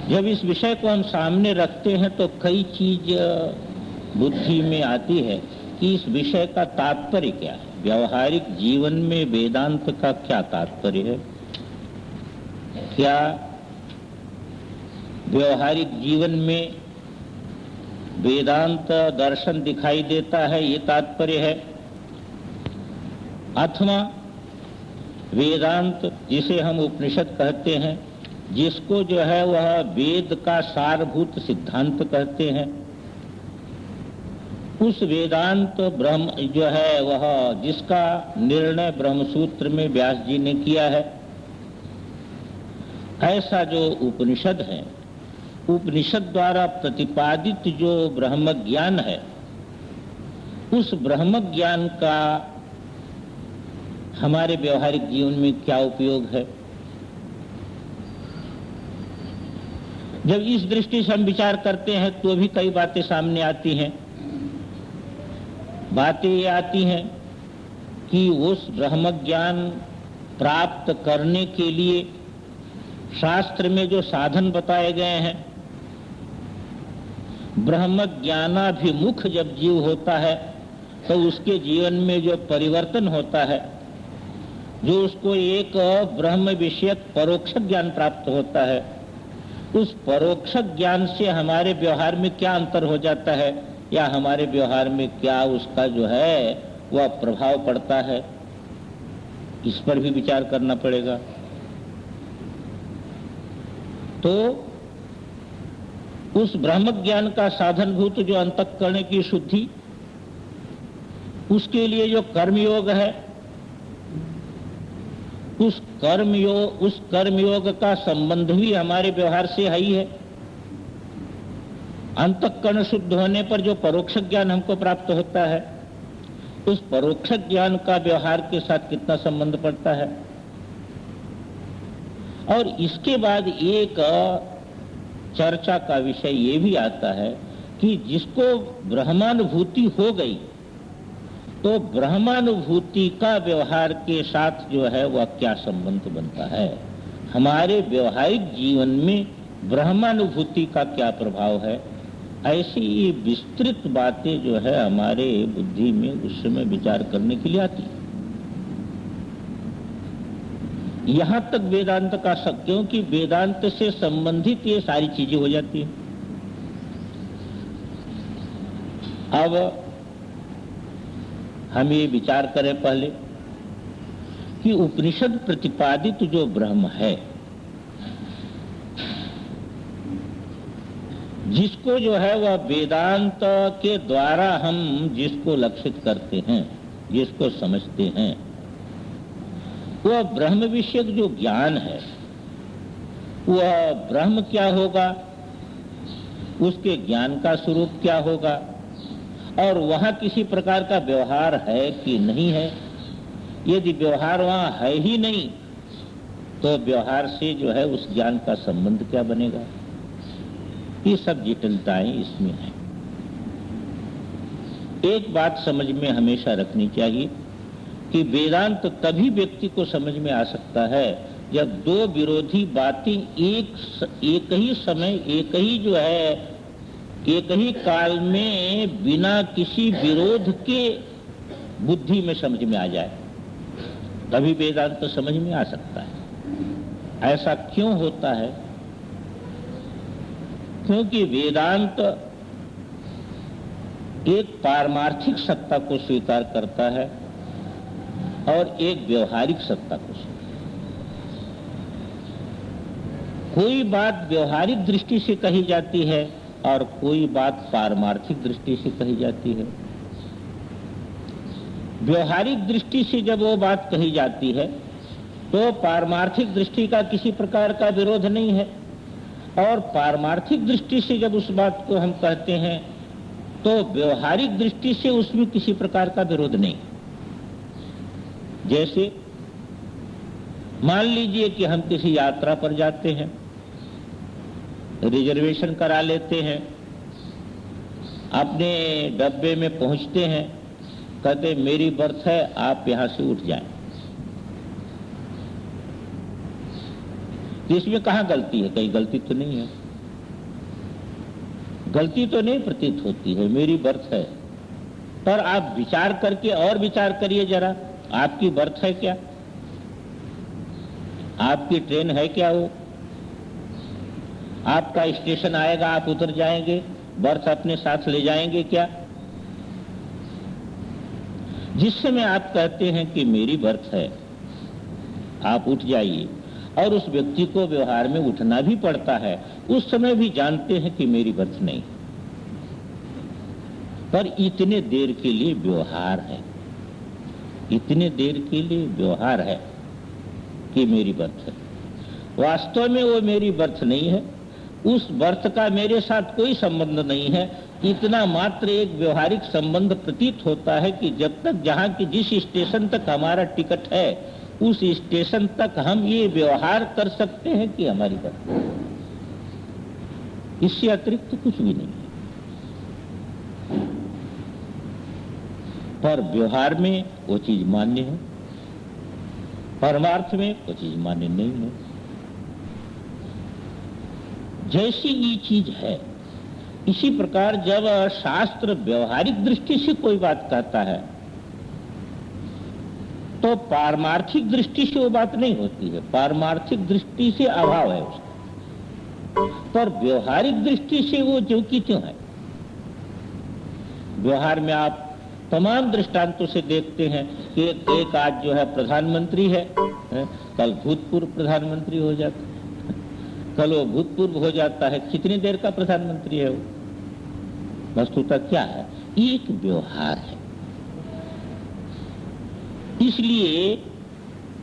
जब इस विषय को हम सामने रखते हैं तो कई चीज बुद्धि में आती है कि इस विषय का तात्पर्य क्या है, व्यवहारिक जीवन में वेदांत का क्या तात्पर्य है। क्या व्यवहारिक जीवन में वेदांत दर्शन दिखाई देता है, ये तात्पर्य है, अथवा वेदांत जिसे हम उपनिषद कहते हैं, जिसको जो है वह वेद का सारभूत सिद्धांत कहते हैं, उस वेदांत ब्रह्म जो है वह जिसका निर्णय ब्रह्मसूत्र में व्यास जी ने किया है, ऐसा जो उपनिषद है, उपनिषद द्वारा प्रतिपादित जो ब्रह्म ज्ञान है, उस ब्रह्म ज्ञान का हमारे व्यवहारिक जीवन में क्या उपयोग है। जब इस दृष्टि से हम विचार करते हैं तो भी कई बातें सामने आती हैं। बातें ये आती हैं कि उस ब्रह्म ज्ञान प्राप्त करने के लिए शास्त्र में जो साधन बताए गए हैं, ब्रह्म ज्ञानाभिमुख जब जीव होता है तो उसके जीवन में जो परिवर्तन होता है, जो उसको एक ब्रह्म विषयक परोक्ष ज्ञान प्राप्त होता है, उस परोक्ष ज्ञान से हमारे व्यवहार में क्या अंतर हो जाता है, या हमारे व्यवहार में क्या उसका जो है वह प्रभाव पड़ता है, इस पर भी विचार करना पड़ेगा। तो उस ब्रह्म ज्ञान का साधनभूत जो अंतःकरण की शुद्धि, उसके लिए जो कर्मयोग है, उस कर्मयोग का संबंध भी हमारे व्यवहार से है ही है। अंतःकरण शुद्ध होने पर जो परोक्ष ज्ञान हमको प्राप्त होता है, उस परोक्ष ज्ञान का व्यवहार के साथ कितना संबंध पड़ता है। और इसके बाद एक चर्चा का विषय ये भी आता है कि जिसको ब्रह्मानुभूति हो गई, तो ब्रह्मानुभूति का व्यवहार के साथ जो है वह क्या संबंध बनता है, हमारे व्यवहारिक जीवन में ब्रह्मानुभूति का क्या प्रभाव है। ऐसी विस्तृत बातें जो है हमारे बुद्धि में उस समय विचार करने के लिए आती है। यहां तक वेदांत का क्योंकि वेदांत से संबंधित ये सारी चीजें हो जाती हैं। अब हम ये विचार करें पहले कि उपनिषद प्रतिपादित जो ब्रह्म है, जिसको जो है वह वेदांत के द्वारा हम जिसको लक्षित करते हैं, जिसको समझते हैं, वह ब्रह्म विषयक जो ज्ञान है, वह ब्रह्म क्या होगा, उसके ज्ञान का स्वरूप क्या होगा, और वहां किसी प्रकार का व्यवहार है कि नहीं है। यदि व्यवहार वहां है ही नहीं तो व्यवहार से जो है उस ज्ञान का संबंध क्या बनेगा। ये सब जटिलताएं इसमें हैं। एक बात समझ में हमेशा रखनी चाहिए कि वेदांत तभी व्यक्ति को समझ में आ सकता है जब दो विरोधी बातें एक ही समय, एक ही जो है, एक ही काल में बिना किसी विरोध के बुद्धि में समझ में आ जाए, तभी वेदांत समझ में आ सकता है। ऐसा क्यों होता है? क्योंकि वेदांत एक पारमार्थिक सत्ता को स्वीकार करता है और एक व्यवहारिक सत्ता को। कोई बात व्यवहारिक दृष्टि से कही जाती है और कोई बात पारमार्थिक दृष्टि से कही जाती है। व्यवहारिक दृष्टि से जब वो बात कही जाती है तो पारमार्थिक दृष्टि का किसी प्रकार का विरोध नहीं है, और पारमार्थिक दृष्टि से जब उस बात को हम कहते हैं तो व्यवहारिक दृष्टि से उसमें किसी प्रकार का विरोध नहीं। जैसे मान लीजिए कि हम किसी यात्रा पर जाते हैं, रिजर्वेशन करा लेते हैं, अपने डब्बे में पहुंचते हैं, कहते मेरी बर्थ है, आप यहां से उठ जाएं। इसमें कहां गलती है? कहीं गलती तो नहीं है। गलती तो नहीं प्रतीत होती है, मेरी बर्थ है। पर आप विचार करके और विचार करिए जरा, आपकी बर्थ है क्या? आपकी ट्रेन है क्या? वो आपका स्टेशन आएगा, आप उतर जाएंगे, बर्थ अपने साथ ले जाएंगे क्या? जिस समय आप कहते हैं कि मेरी बर्थ है, आप उठ जाइए, और उस व्यक्ति को व्यवहार में उठना भी पड़ता है, उस समय भी जानते हैं कि मेरी बर्थ नहीं, पर इतने देर के लिए व्यवहार है, इतने देर के लिए व्यवहार है कि मेरी बर्थ है। वास्तव में वो मेरी बर्थ नहीं है, उस बर्थ का मेरे साथ कोई संबंध नहीं है। इतना मात्र एक व्यवहारिक संबंध प्रतीत होता है कि जब तक जहां की जिस स्टेशन तक हमारा टिकट है, उस स्टेशन तक हम ये व्यवहार कर सकते हैं कि हमारी बर्थ है, इससे अतिरिक्त तो कुछ भी नहीं है। पर व्यवहार में वो चीज मान्य है, परमार्थ में वो चीज मान्य नहीं है। जैसी ये चीज है, इसी प्रकार जब शास्त्र व्यवहारिक दृष्टि से कोई बात कहता है तो पारमार्थिक दृष्टि से वो बात नहीं होती है, पारमार्थिक दृष्टि से अभाव है उसका, पर व्यवहारिक दृष्टि से वो जो की त्यों है। व्यवहार में आप तमाम दृष्टांतों से देखते हैं कि एक आज जो है प्रधानमंत्री है, कल भूतपूर्व प्रधानमंत्री हो जाता है, कल वो भूतपूर्व हो जाता है, कितनी देर का प्रधानमंत्री है वो। वस्तुतः क्या है? एक व्यवहार है। इसलिए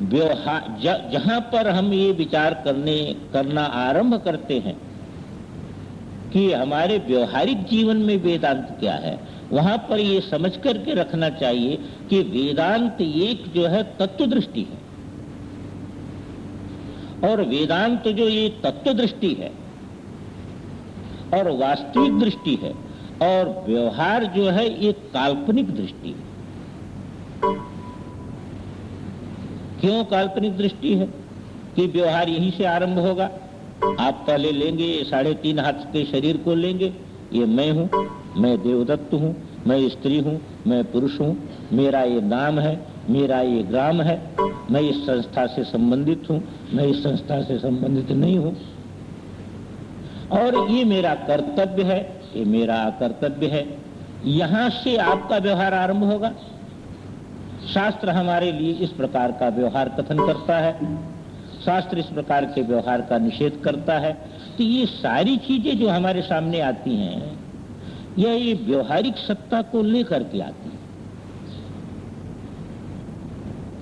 व्यवहार जहां पर हम ये विचार करना आरंभ करते हैं कि हमारे व्यवहारिक जीवन में वेदांत क्या है, वहां पर ये समझ करके रखना चाहिए कि वेदांत एक जो है तत्व दृष्टि है, और वेदांत जो ये तत्व दृष्टि है और वास्तविक दृष्टि है, और व्यवहार जो है ये काल्पनिक दृष्टि है। क्यों काल्पनिक दृष्टि है? कि व्यवहार यहीं से आरंभ होगा। आप पहले लेंगे 3.5 हाथ के शरीर को लेंगे, ये मैं हूं, मैं देवदत्त हूं, मैं स्त्री हूं, मैं पुरुष हूं, मेरा ये नाम है, मेरा ये ग्राम है, मैं इस संस्था से संबंधित हूं, मैं इस संस्था से संबंधित नहीं हूं, और ये मेरा कर्तव्य है, ये मेरा अकर्तव्य है। यहां से आपका व्यवहार आरंभ होगा। शास्त्र हमारे लिए इस प्रकार का व्यवहार कथन करता है, शास्त्र इस प्रकार के व्यवहार का निषेध करता है। तो ये सारी चीजें जो हमारे सामने आती हैं, ये व्यवहारिक सत्ता को लेकर के आती है,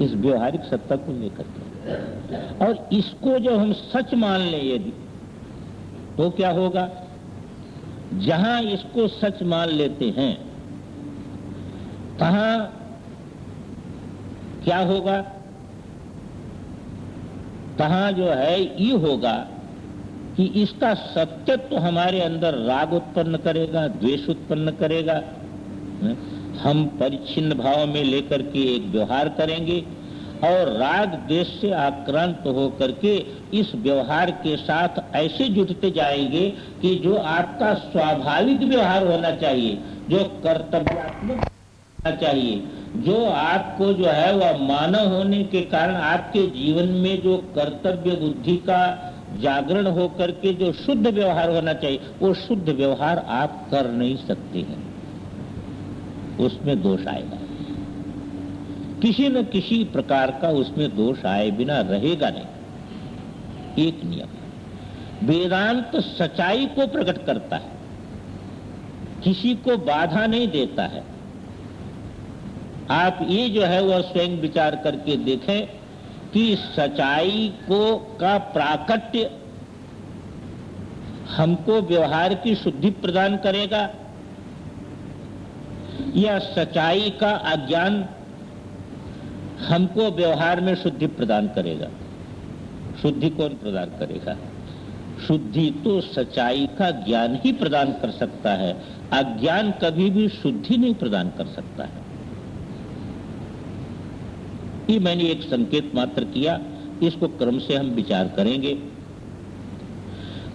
इस व्यवहारिक सत्ता को लेकर के। और इसको जब हम सच मान लें यदि, तो क्या होगा? जहां इसको सच मान लेते हैं, कहां क्या होगा? कहां जो है ये होगा कि इसका सत्यत्व हमारे अंदर राग उत्पन्न करेगा, द्वेष उत्पन्न करेगा। हम परिच्छिन्न भाव में लेकर के एक व्यवहार करेंगे और राग द्वेष से आक्रांत होकर के इस व्यवहार के साथ ऐसे जुटते जाएंगे कि जो आपका स्वाभाविक व्यवहार होना चाहिए, जो कर्तव्यात्मक होना चाहिए, जो आपको जो है वह मानव होने के कारण आपके जीवन में जो कर्तव्य बुद्धि का जागरण होकर के जो शुद्ध व्यवहार होना चाहिए, वो शुद्ध व्यवहार आप कर नहीं सकते हैं, उसमें दोष आएगा। किसी न किसी प्रकार का उसमें दोष आए बिना रहेगा नहीं। एक नियम है, वेदांत सच्चाई को प्रकट करता है, किसी को बाधा नहीं देता है। आप ये जो है वह स्वयं विचार करके देखें कि सच्चाई को का प्राकट्य हमको व्यवहार की शुद्धि प्रदान करेगा या सच्चाई का अज्ञान हमको व्यवहार में शुद्धि प्रदान करेगा? शुद्धि कौन प्रदान करेगा? शुद्धि तो सच्चाई का ज्ञान ही प्रदान कर सकता है, अज्ञान कभी भी शुद्धि नहीं प्रदान कर सकता है। ये मैंने एक संकेत मात्र किया, इसको क्रम से हम विचार करेंगे।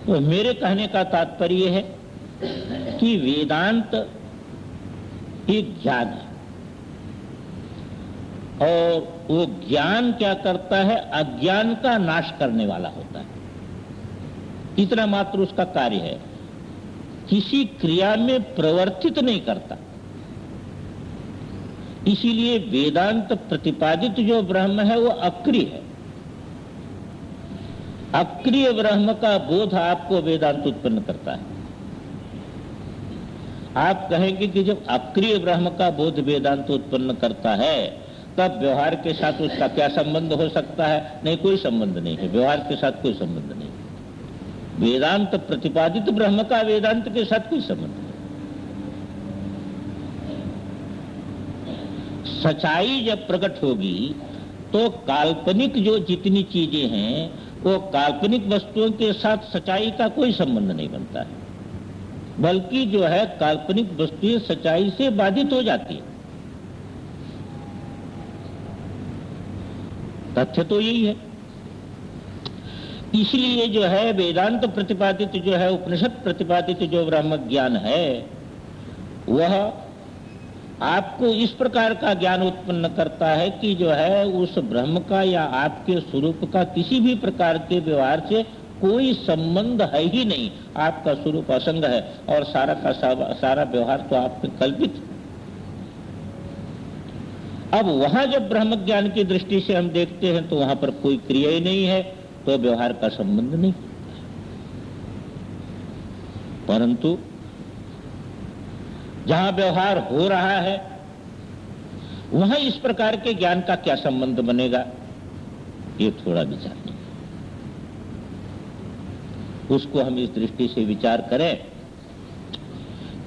तो मेरे कहने का तात्पर्य है कि वेदांत एक ज्ञान है और वो ज्ञान क्या करता है, अज्ञान का नाश करने वाला होता है। इतना मात्र उसका कार्य है, किसी क्रिया में प्रवर्तित नहीं करता। इसीलिए वेदांत प्रतिपादित जो ब्रह्म है वो अक्रिय है। अक्रिय ब्रह्म का बोध आपको वेदांत उत्पन्न करता है। आप कहेंगे कि जब अक्रिय ब्रह्म का बोध वेदांत उत्पन्न करता है तब व्यवहार के साथ उसका क्या संबंध हो सकता है? नहीं, कोई संबंध नहीं है, व्यवहार के साथ कोई संबंध नहीं। वेदांत प्रतिपादित ब्रह्म का वेदांत के साथ कोई संबंध नहीं। सच्चाई जब प्रकट होगी तो काल्पनिक जो जितनी चीजें हैं वो काल्पनिक वस्तुओं के साथ सच्चाई का कोई संबंध नहीं बनता है, बल्कि जो है काल्पनिक वस्तुएं सच्चाई से बाधित हो जाती है। तथ्य तो यही है। इसलिए जो है वेदांत प्रतिपादित जो है, उपनिषद प्रतिपादित जो ब्रह्म ज्ञान है वह आपको इस प्रकार का ज्ञान उत्पन्न करता है कि जो है उस ब्रह्म का या आपके स्वरूप का किसी भी प्रकार के व्यवहार से कोई संबंध है ही नहीं। आपका स्वरूप असंग है और सारा का सारा व्यवहार तो आप पे कल्पित। अब वहां जब ब्रह्म ज्ञान की दृष्टि से हम देखते हैं तो वहां पर कोई क्रिया ही नहीं है, तो व्यवहार का संबंध नहीं। परंतु जहां व्यवहार हो रहा है वहां इस प्रकार के ज्ञान का क्या संबंध बनेगा, ये थोड़ा विचार नहीं। उसको हम इस दृष्टि से विचार करें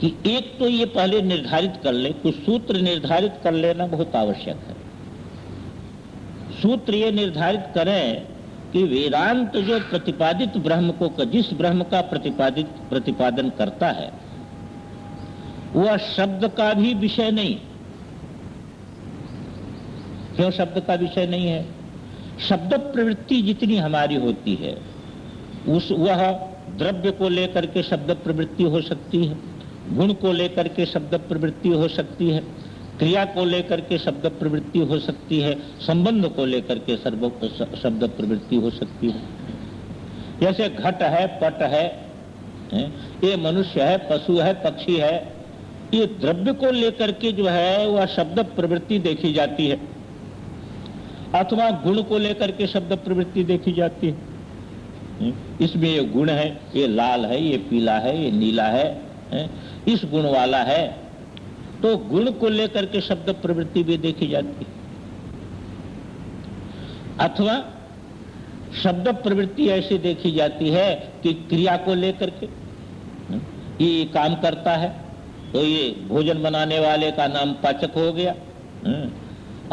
कि एक तो ये पहले निर्धारित कर ले, कुछ सूत्र निर्धारित कर लेना बहुत आवश्यक है। सूत्र ये निर्धारित करें कि वेदांत जो प्रतिपादित ब्रह्म को, जिस ब्रह्म का प्रतिपादन करता है वह शब्द का भी विषय नहीं। क्यों शब्द का विषय नहीं है? शब्द प्रवृत्ति जितनी हमारी होती है वह द्रव्य को लेकर के शब्द प्रवृत्ति हो सकती है, गुण को लेकर के शब्द प्रवृत्ति हो सकती है, क्रिया को लेकर के शब्द प्रवृत्ति हो सकती है, संबंध को लेकर के शब्द प्रवृत्ति हो सकती है। जैसे घट है, पट है, ये मनुष्य है, पशु है, पक्षी है, ये द्रव्य को लेकर के जो है वह शब्द प्रवृत्ति देखी जाती है, अथवा गुण को लेकर के शब्द प्रवृत्ति देखी जाती है। इसमें ये गुण है, ये लाल है, ये पीला है, ये नीला है, इस गुण वाला है, तो गुण को लेकर के शब्द प्रवृत्ति भी देखी जाती है। अथवा शब्द प्रवृत्ति ऐसे देखी जाती है कि क्रिया को लेकर के ये काम करता है तो ये भोजन बनाने वाले का नाम पाचक हो गया,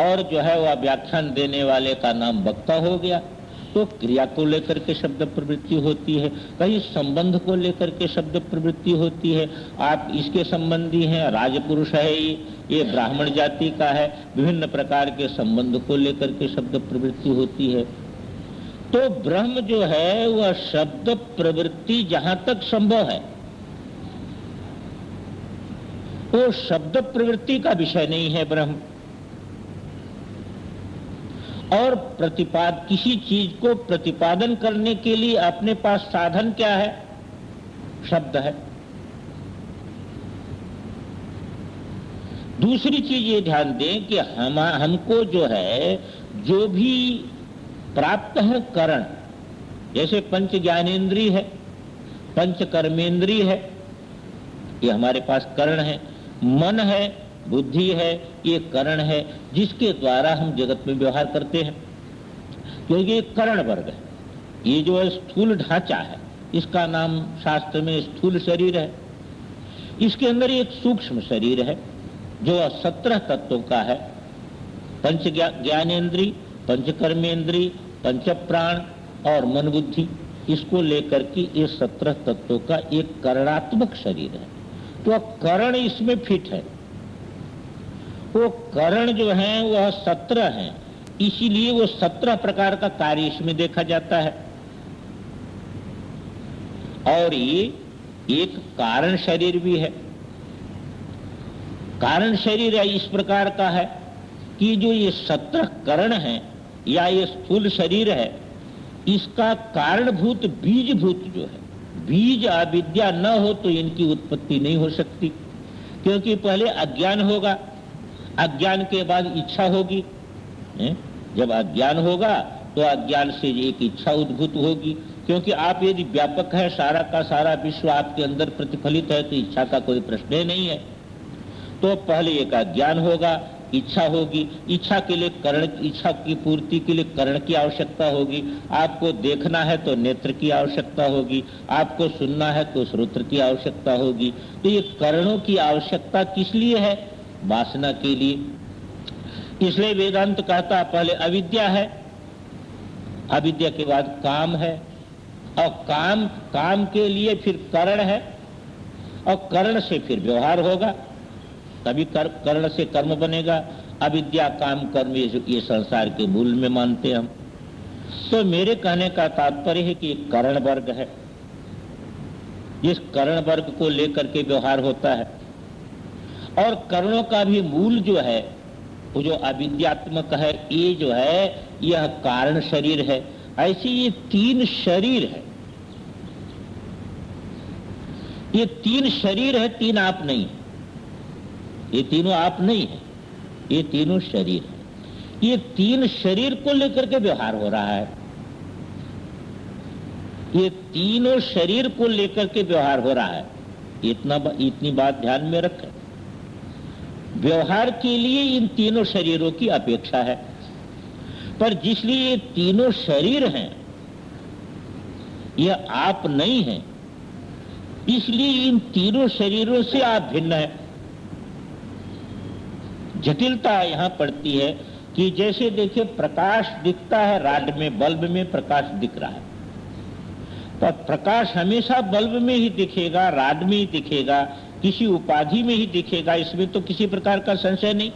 और जो है वह व्याख्यान देने वाले का नाम वक्ता हो गया। तो क्रिया को लेकर के शब्द प्रवृत्ति होती है, कहीं संबंध को लेकर के शब्द प्रवृत्ति होती है। आप इसके संबंधी हैं, राजपुरुष है, ये ब्राह्मण जाति का है, विभिन्न प्रकार के संबंध को लेकर के शब्द प्रवृत्ति होती है। तो ब्रह्म जो है वह शब्द प्रवृत्ति जहां तक संभव है वो शब्द प्रवृत्ति का विषय नहीं है ब्रह्म। और किसी चीज को प्रतिपादन करने के लिए अपने पास साधन क्या है? शब्द है। दूसरी चीज ये ध्यान दें कि हमको जो है जो भी प्राप्त है करण, जैसे पंच ज्ञानेन्द्रिय है, पंच कर्मेंद्रिय है, ये हमारे पास करण है, मन है, बुद्धि है, ये करण है जिसके द्वारा हम जगत में व्यवहार करते हैं, क्योंकि ये करण वर्ग है। ये जो है स्थूल ढांचा है, इसका नाम शास्त्र में स्थूल शरीर है। इसके अंदर एक सूक्ष्म शरीर है जो 17 तत्वों का है, पंच ज्ञानेन्द्रिय, पंच कर्मेंद्रिय, पंच प्राण और मन बुद्धि, इसको लेकर के ये 17 तत्वों का एक करणात्मक शरीर है। तो करण इसमें फिट है। वो करण जो है वह 17 है, इसीलिए वो 17 प्रकार का कार्य इसमें देखा जाता है। और ये एक कारण शरीर भी है। कारण शरीर इस प्रकार का है कि जो ये 17 करण है या ये स्थूल शरीर है, इसका कारणभूत बीजभूत जो है, बीज अविद्या न हो तो इनकी उत्पत्ति नहीं हो सकती, क्योंकि पहले अज्ञान होगा, अज्ञान के बाद इच्छा होगी। जब अज्ञान होगा तो अज्ञान से एक इच्छा उद्भूत होगी, क्योंकि आप यदि व्यापक है, सारा का सारा विश्व आपके अंदर प्रतिफलित है, तो इच्छा का कोई प्रश्न ही नहीं है। तो पहले एक अज्ञान होगा, इच्छा होगी, इच्छा के लिए कर्ण, इच्छा की पूर्ति के लिए कर्ण की आवश्यकता होगी। आपको देखना है तो नेत्र की आवश्यकता होगी, आपको सुनना है तो श्रोत्र की आवश्यकता होगी। तो ये कर्णों की आवश्यकता किस लिए है? वासना के लिए। इसलिए वेदांत कहता पहले अविद्या है, अविद्या के बाद काम है, और काम के लिए फिर करण है, और कर्ण से फिर व्यवहार होगा, तभी कर्ण से कर्म बनेगा। अविद्या काम कर्म ये संसार के मूल में मानते हम। तो मेरे कहने का तात्पर्य है कि एक कर्ण वर्ग है, जिस कर्ण वर्ग को लेकर के व्यवहार होता है, और कर्णों का भी मूल जो है वो जो अविद्यात्मक है, ये जो है यह कारण शरीर है। ऐसे ये 3 शरीर है, ये 3 शरीर है, 3 आप नहीं है, ये तीनों आप नहीं है, ये तीनों शरीर है। ये 3 शरीर को लेकर के व्यवहार हो रहा है, ये तीनों शरीर को लेकर के व्यवहार हो रहा है। इतनी बात ध्यान में रखें। व्यवहार के लिए इन तीनों शरीरों की अपेक्षा है, पर जिसलिए ये तीनों शरीर हैं, यह आप नहीं है, इसलिए इन तीनों शरीरों से आप भिन्न है। जटिलता यहां पड़ती है कि जैसे देखिए प्रकाश दिखता है राड में, बल्ब में प्रकाश दिख रहा है, पर प्रकाश हमेशा बल्ब में ही दिखेगा, राड में ही दिखेगा, किसी उपाधि में ही दिखेगा, इसमें तो किसी प्रकार का संशय नहीं,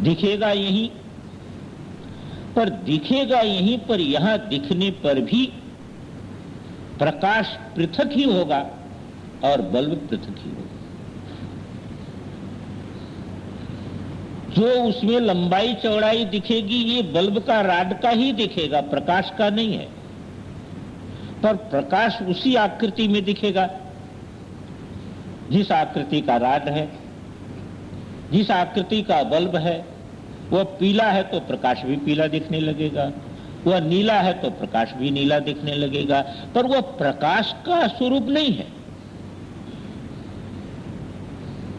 दिखेगा यहीं पर, दिखेगा यहीं पर। यहां दिखने पर भी प्रकाश पृथक ही होगा और बल्ब पृथक ही होगा। जो उसमें लंबाई चौड़ाई दिखेगी ये बल्ब का राड का ही दिखेगा, प्रकाश का नहीं है, पर प्रकाश उसी आकृति में दिखेगा जिस आकृति का राड है, जिस आकृति का बल्ब है। वह पीला है तो प्रकाश भी पीला दिखने लगेगा, वह नीला है तो प्रकाश भी नीला दिखने लगेगा, पर वह प्रकाश का स्वरूप नहीं है,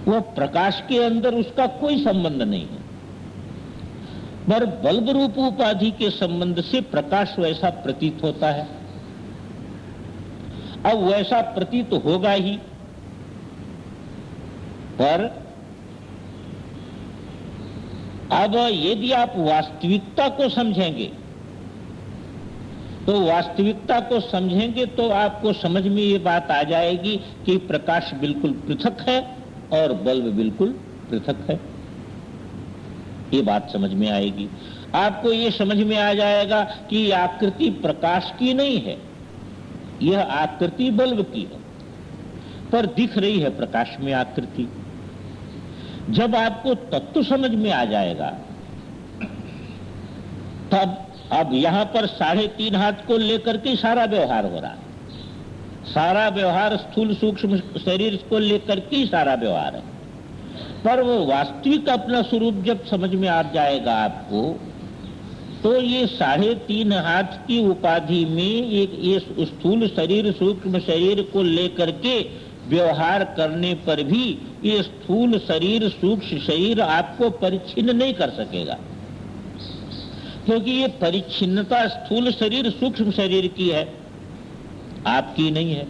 वह प्रकाश के अंदर उसका कोई संबंध नहीं है। पर बल्ब रूप उपाधि के संबंध से प्रकाश वैसा प्रतीत होता है। अब वैसा प्रतीत होगा ही, पर अब यदि आप वास्तविकता को समझेंगे, तो वास्तविकता को समझेंगे तो आपको समझ में ये बात आ जाएगी कि प्रकाश बिल्कुल पृथक है और बल्ब बिल्कुल पृथक है। ये बात समझ में आएगी। आपको ये समझ में आ जाएगा कि आकृति प्रकाश की नहीं है, यह आकृति बल्ब की है, पर दिख रही है प्रकाश में आकृति। जब आपको तत्व समझ में आ जाएगा, तब अब यहां पर 3.5 हाथ को लेकर के सारा व्यवहार हो रहा है, सारा व्यवहार स्थूल सूक्ष्म शरीर को लेकर के सारा व्यवहार है। पर वो वास्तविक अपना स्वरूप जब समझ में आ जाएगा आपको, तो ये 3.5 हाथ की उपाधि में एक ये स्थूल शरीर सूक्ष्म शरीर को लेकर के व्यवहार करने पर भी ये स्थूल शरीर सूक्ष्म शरीर आपको परिच्छिन्न नहीं कर सकेगा, क्योंकि ये परिच्छिन्नता स्थूल शरीर सूक्ष्म शरीर की है, आपकी नहीं है।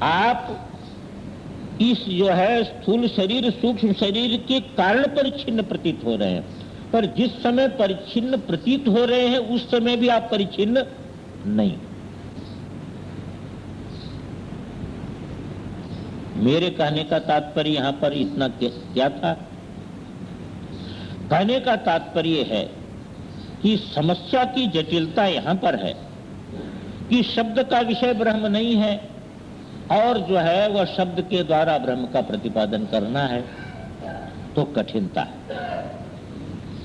आप इस जो है स्थूल शरीर सूक्ष्म शरीर के कारण परिच्छिन्न प्रतीत हो रहे हैं, पर जिस समय परिच्छिन्न प्रतीत हो रहे हैं उस समय भी आप परिच्छिन्न नहीं। मेरे कहने का तात्पर्य यहां पर इतना क्या था? कहने का तात्पर्य है कि समस्या की जटिलता यहां पर है कि शब्द का विषय ब्रह्म नहीं है और जो है वह शब्द के द्वारा ब्रह्म का प्रतिपादन करना है, तो कठिनता है,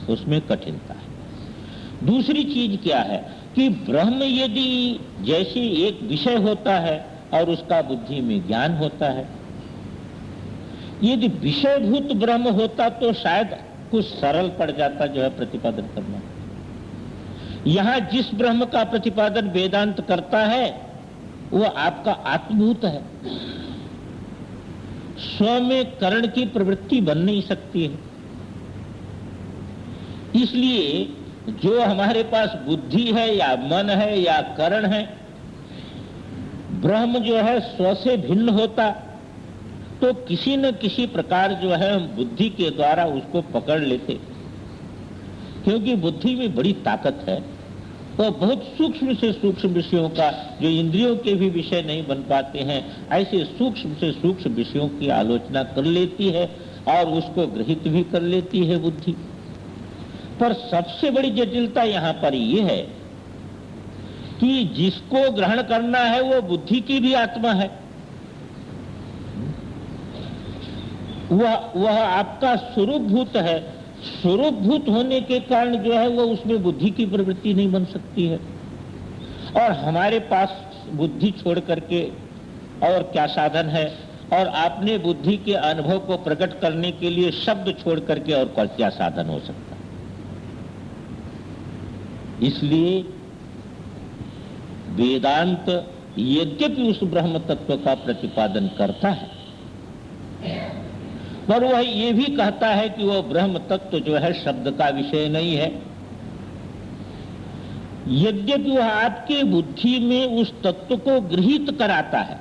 उसमें कठिनता है। दूसरी चीज क्या है कि ब्रह्म यदि जैसे एक विषय होता है और उसका बुद्धि में ज्ञान होता है, यदि विषयभूत ब्रह्म होता तो शायद कुछ सरल पड़ जाता जो है प्रतिपादन करना। यहां जिस ब्रह्म का प्रतिपादन वेदांत करता है वह आपका आत्मभूत है, स्व में करण की प्रवृत्ति बन नहीं सकती है। इसलिए जो हमारे पास बुद्धि है या मन है या करण है, ब्रह्म जो है स्व से भिन्न होता तो किसी न किसी प्रकार जो है हम बुद्धि के द्वारा उसको पकड़ लेते, क्योंकि बुद्धि में बड़ी ताकत है। वो बहुत सूक्ष्म से सूक्ष्म विषयों का, जो इंद्रियों के भी विषय नहीं बन पाते हैं, ऐसे सूक्ष्म से सूक्ष्म विषयों की आलोचना कर लेती है और उसको ग्रहित भी कर लेती है बुद्धि। पर सबसे बड़ी जटिलता यहाँ पर ये है कि जिसको ग्रहण करना है वो बुद्धि की भी आत्मा है, वह आपका स्वरूपभूत है। स्वरूपभूत होने के कारण जो है वो उसमें बुद्धि की प्रवृत्ति नहीं बन सकती है। और हमारे पास बुद्धि छोड़ करके और क्या साधन है, और आपने बुद्धि के अनुभव को प्रकट करने के लिए शब्द छोड़ करके और क्या साधन हो सकता है। इसलिए वेदांत यद्यपि उस ब्रह्म तत्व का प्रतिपादन करता है, पर वह ये भी कहता है कि वह ब्रह्म तत्व जो है शब्द का विषय नहीं है। यद्यपि वह आपके बुद्धि में उस तत्व को गृहीत कराता है,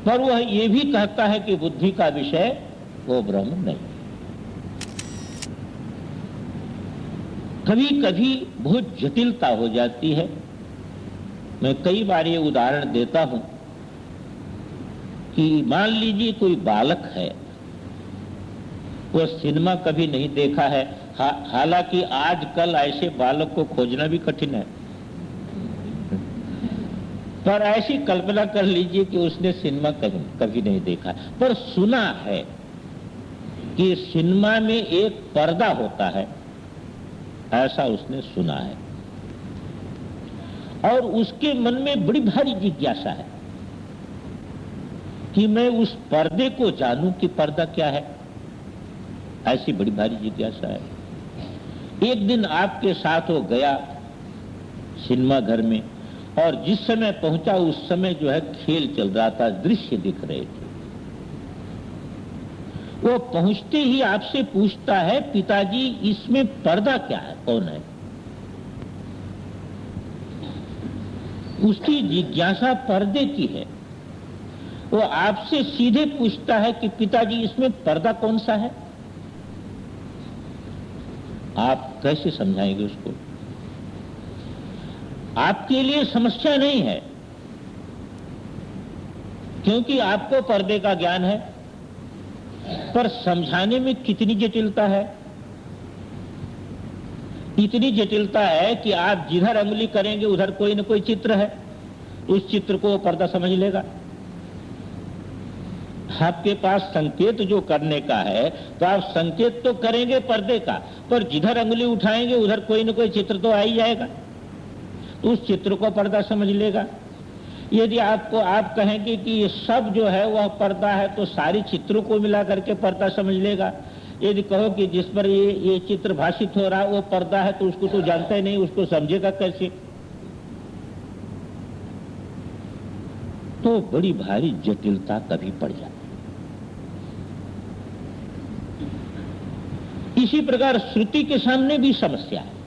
पर वह ये भी कहता है कि बुद्धि का विषय वो ब्रह्म नहीं। कभी कभी बहुत जटिलता हो जाती है। मैं कई बार ये उदाहरण देता हूं कि मान लीजिए कोई बालक है, वो सिनेमा कभी नहीं देखा है, हालांकि आजकल ऐसे बालक को खोजना भी कठिन है, पर ऐसी कल्पना कर लीजिए कि उसने सिनेमा कभी नहीं देखा, पर सुना है कि सिनेमा में एक पर्दा होता है, ऐसा उसने सुना है। और उसके मन में बड़ी भारी जिज्ञासा है कि मैं उस पर्दे को जानूं कि पर्दा क्या है, ऐसी बड़ी भारी जिज्ञासा है। एक दिन आपके साथ वो गया सिनेमा घर में, और जिस समय पहुंचा उस समय जो है खेल चल रहा था, दृश्य दिख रहे थे। वो पहुंचते ही आपसे पूछता है, पिताजी इसमें पर्दा क्या है, कौन है? उसकी जिज्ञासा पर्दे की है। वो आपसे सीधे पूछता है कि पिताजी इसमें पर्दा कौन सा है? आप कैसे समझाएंगे उसको? आपके लिए समस्या नहीं है, क्योंकि आपको पर्दे का ज्ञान है, पर समझाने में कितनी जटिलता है। इतनी जटिलता है कि आप जिधर अंगुली करेंगे उधर कोई न कोई चित्र है, उस चित्र को वो पर्दा समझ लेगा। आपके पास संकेत जो करने का है तो आप संकेत तो करेंगे पर्दे का, पर जिधर अंगुली उठाएंगे उधर कोई न कोई चित्र तो आ ही जाएगा, तो उस चित्र को पर्दा समझ लेगा। यदि आप कहेंगे कि ये सब जो है वह पर्दा है, तो सारी चित्रों को मिला करके पर्दा समझ लेगा। यदि कहो कि जिस पर ये चित्र भाषित हो रहा है वो पर्दा है, तो उसको तो जानता ही नहीं, उसको समझेगा कैसे? तो बड़ी भारी जटिलता कभी पड़ जाती। इसी प्रकार श्रुति के सामने भी समस्या है।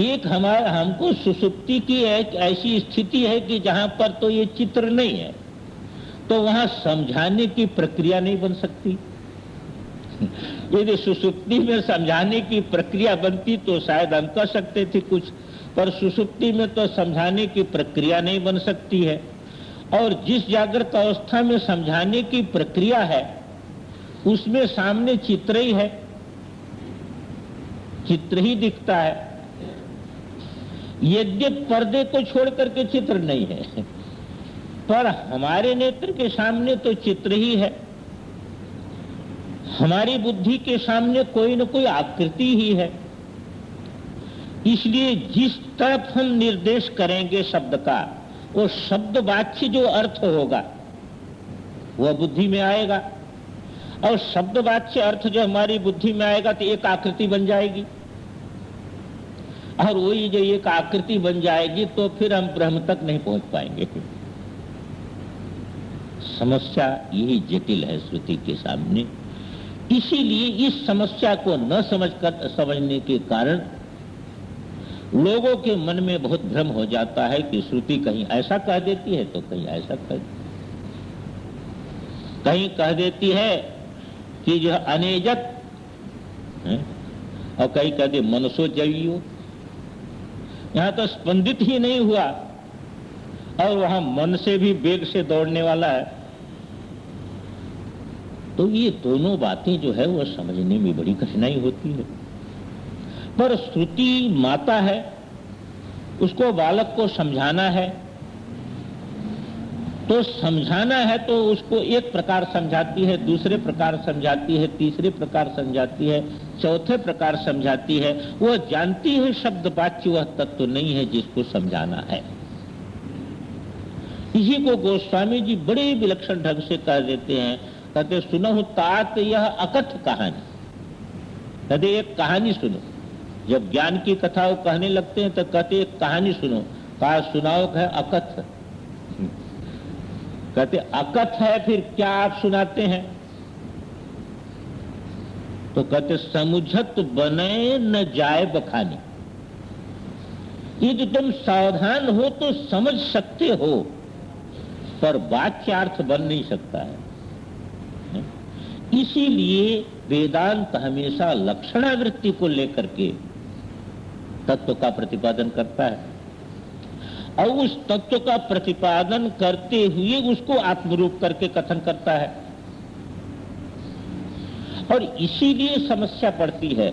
एक हमको सुषुप्ति की एक ऐसी स्थिति है कि जहां पर तो ये चित्र नहीं है, तो वहां समझाने की प्रक्रिया नहीं बन सकती। यदि सुषुप्ति में समझाने की प्रक्रिया बनती तो शायद हम कह सकते थे कुछ, पर सुषुप्ति में तो समझाने की प्रक्रिया नहीं बन सकती है। और जिस जागृत अवस्था में समझाने की प्रक्रिया है उसमें सामने चित्र ही है, चित्र ही दिखता है। यद्यपि पर्दे को छोड़ करके चित्र नहीं है, पर हमारे नेत्र के सामने तो चित्र ही है, हमारी बुद्धि के सामने कोई न कोई आकृति ही है। इसलिए जिस तरफ हम निर्देश करेंगे शब्द का, वो शब्द वाच्य जो अर्थ होगा वह बुद्धि में आएगा, और शब्द वाच्य अर्थ जो हमारी बुद्धि में आएगा तो एक आकृति बन जाएगी, और वही जो एक आकृति बन जाएगी तो फिर हम ब्रह्म तक नहीं पहुंच पाएंगे। समस्या यही जटिल है श्रुति के सामने। इसीलिए इस समस्या को न समझने के कारण लोगों के मन में बहुत भ्रम हो जाता है कि श्रुति कहीं ऐसा कह देती है तो कहीं ऐसा कहीं कह देती है कि जो अनेजत है, और कहीं कह दे मनसो जवियो। यहां तो स्पंदित ही नहीं हुआ और वहां मन से भी वेग से दौड़ने वाला है। तो ये दोनों बातें जो है वो समझने में बड़ी कठिनाई होती है। पर श्रुति माता है, उसको बालक को समझाना है, तो समझाना है तो उसको एक प्रकार समझाती है, दूसरे प्रकार समझाती है, तीसरे प्रकार समझाती है, चौथे प्रकार समझाती है। वह जानती है शब्द वाच्य वह तत्व नहीं है जिसको समझाना है। इसी को गोस्वामी जी बड़े विलक्षण ढंग से कह देते हैं। कहते सुनो तात यह अकथ कहानी। कहते एक कहानी सुनो। जब ज्ञान की कथा वो कहने लगते हैं तो कहते एक कहानी सुनो। कहा सुनाओ है अकथ। कहते अकथ है फिर क्या आप सुनाते हैं? तो कहते समुझत बने न जाए बखानी। यदि तुम सावधान हो तो समझ सकते हो, पर वाच्यार्थ बन नहीं सकता है। इसीलिए वेदांत हमेशा लक्षणावृत्ति को लेकर के तत्व का प्रतिपादन करता है, और उस तत्व का प्रतिपादन करते हुए उसको आत्मरूप करके कथन करता है। और इसीलिए समस्या पड़ती है,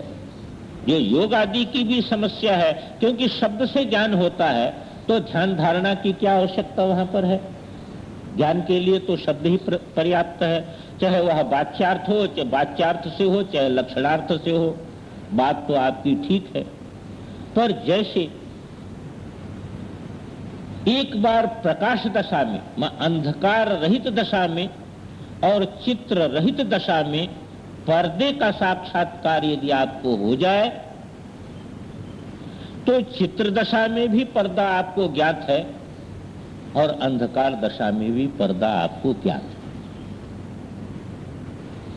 जो योग आदि की भी समस्या है, क्योंकि शब्द से ज्ञान होता है तो ध्यान धारणा की क्या आवश्यकता वहां पर है? ज्ञान के लिए तो शब्द ही पर्याप्त है, चाहे वह वाच्यार्थ हो, चाहे वाच्यार्थ से हो, चाहे लक्षणार्थ से हो। बात तो आपकी ठीक है, पर जैसे एक बार प्रकाश दशा में, अंधकार रहित दशा में और चित्र रहित दशा में पर्दे का साक्षात्कार यदि आपको हो जाए, तो चित्र दशा में भी पर्दा आपको ज्ञात है और अंधकार दशा में भी पर्दा आपको ज्ञात है।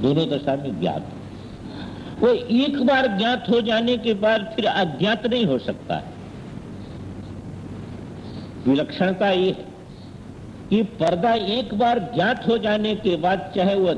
दोनों दशा में ज्ञात है। वो एक बार ज्ञात हो जाने के बाद फिर अज्ञात नहीं हो सकता है। विलक्षणता ये है कि पर्दा एक बार ज्ञात हो जाने के बाद चाहे वह